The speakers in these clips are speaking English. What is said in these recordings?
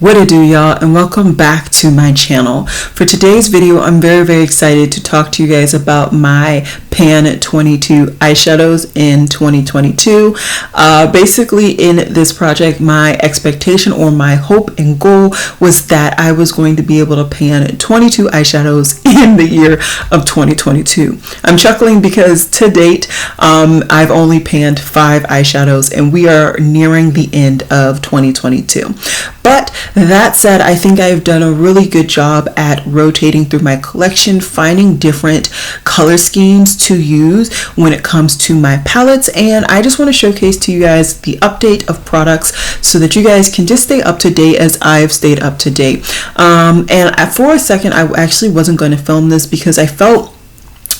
What it do, y'all, and welcome back to my channel. For today's video, I'm very excited to talk to you guys about my Pan 22 eyeshadows in 2022. Basically, in this project, my expectation or my hope and goal was that I was going to be able to pan 22 eyeshadows in the year of 2022. I'm chuckling because to date, I've only panned 5 eyeshadows and we are nearing the end of 2022. But that said, I think I've done a really good job at rotating through my collection, finding different color schemes to use when it comes to my palettes, and I just want to showcase to you guys the update of products so that you guys can just stay up to date as I've stayed up to date. And for a second, I actually wasn't going to film this because I felt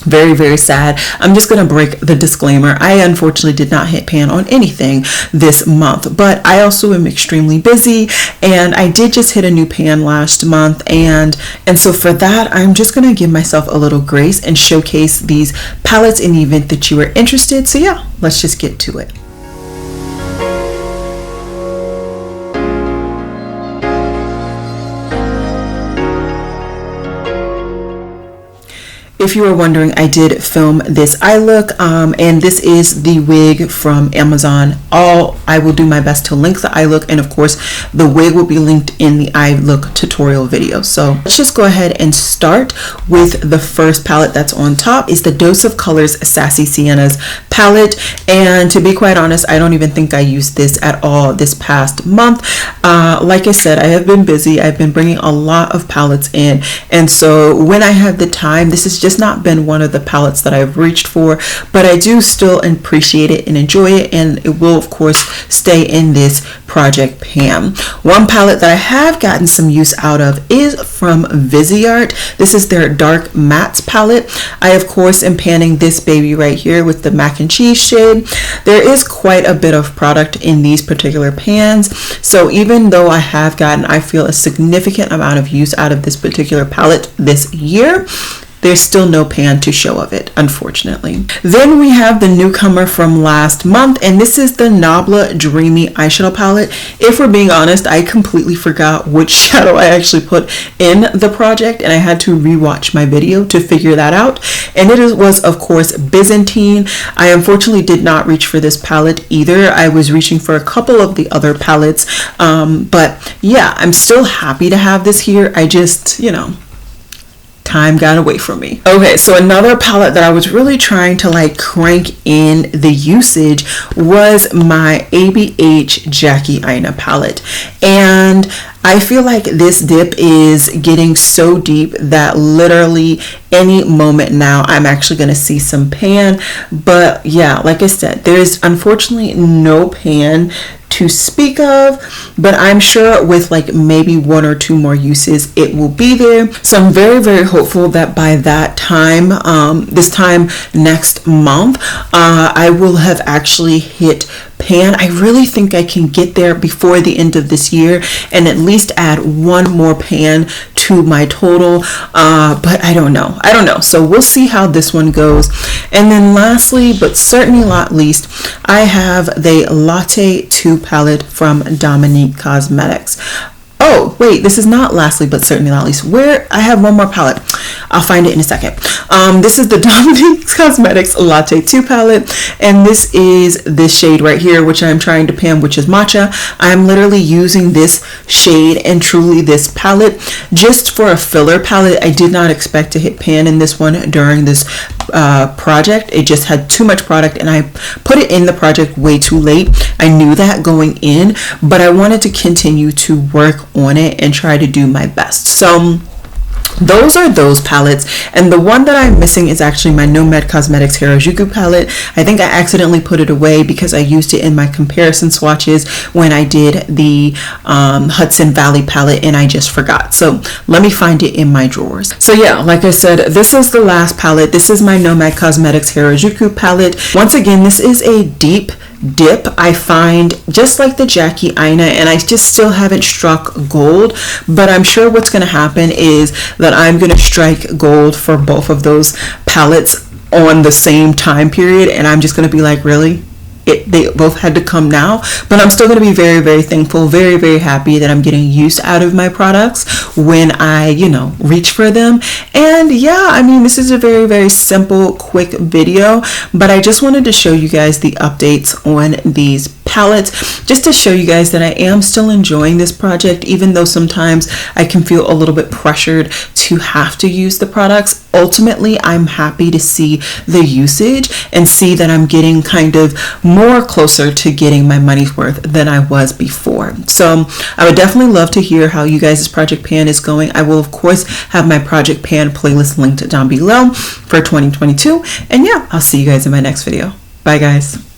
very sad. I'm just gonna break the disclaimer. I unfortunately did not hit pan on anything this month, but I also am extremely busy, and I did just hit a new pan last month, and so for that, I'm just gonna give myself a little grace and showcase these palettes in the event that you are interested. So yeah, let's just get to it. If you were wondering, I did film this eye look, and this is the wig from Amazon. I will do my best to link the eye look, and of course the wig will be linked in the eye look tutorial video. So let's just go ahead and start with the first palette that's on top. Is the Dose of Colors Sassy Siennas palette, and to be quite honest, I don't even think I used this at all this past month. Like I said, I have been busy. I've been bringing a lot of palettes in, and so when I have the time, this is just not been one of the palettes that I've reached for, but I do still appreciate it and enjoy it, and it will of course stay in this project pan. One palette that I have gotten some use out of is from Viseart. This is their Dark Mattes palette. I of course am panning this baby right here with the Mac and Cheese shade. There is quite a bit of product in these particular pans, so even though I have gotten, I feel, a significant amount of use out of this particular palette this year, there's still no pan to show of it, unfortunately. Then we have the newcomer from last month, and this is the Nabla Dreamy eyeshadow palette. If we're being honest, I completely forgot which shadow I actually put in the project, and I had to rewatch my video to figure that out. And it was, of course, Byzantine. I unfortunately did not reach for this palette either. I was reaching for a couple of the other palettes, but yeah, I'm still happy to have this here. I just, time got away from me. Okay, so another palette that I was really trying to crank in the usage was my ABH Jackie Aina palette, and I feel like this dip is getting so deep that literally any moment now I'm actually going to see some pan. But yeah, like I said, there's unfortunately no pan to speak of, but I'm sure with maybe 1 or 2 more uses it will be there. So I'm very hopeful that by that time, this time next month, I will have actually hit pan. I really think I can get there before the end of this year and at least add 1 more pan to my total, but I don't know. So we'll see how this one goes. And then lastly, but certainly not least, I have the Latte 2 palette from Dominique Cosmetics. Oh wait, this is not lastly but certainly not least. Where I have 1 more palette, I'll find it in a second. This is the Dominique Cosmetics Latte 2 palette, and this is this shade right here, which I'm trying to pan, which is Matcha. I'm literally using this shade and truly this palette just for a filler palette. I did not expect to hit pan in this one during this project. It just had too much product, and I put it in the project way too late. I knew that going in, but I wanted to continue to work on it and try to do my best. So those are those palettes, and the one that I'm missing is actually my Nomad Cosmetics Harajuku palette. I think I accidentally put it away because I used it in my comparison swatches when I did the Hudson Valley palette, and I just forgot. So let me find it in my drawers. So yeah, like I said, this is the last palette. This is my Nomad Cosmetics Harajuku palette. Once again, this is a deep dip, I find, just like the Jackie Aina, and I just still haven't struck gold, but I'm sure what's going to happen is that I'm going to strike gold for both of those palettes on the same time period, and I'm just going to be like, really? they both had to come now, but I'm still going to be very, very thankful, very, very happy that I'm getting use out of my products when I, you know, reach for them. And yeah, I mean, this is a very, very simple, quick video, but I just wanted to show you guys the updates on these palettes, just to show you guys that I am still enjoying this project, even though sometimes I can feel a little bit pressured to have to use the products. Ultimately, I'm happy to see the usage and see that I'm getting kind of more closer to getting my money's worth than I was before. So I would definitely love to hear how you guys' project pan is going. I will of course have my project pan playlist linked down below for 2022. And yeah, I'll see you guys in my next video. Bye guys.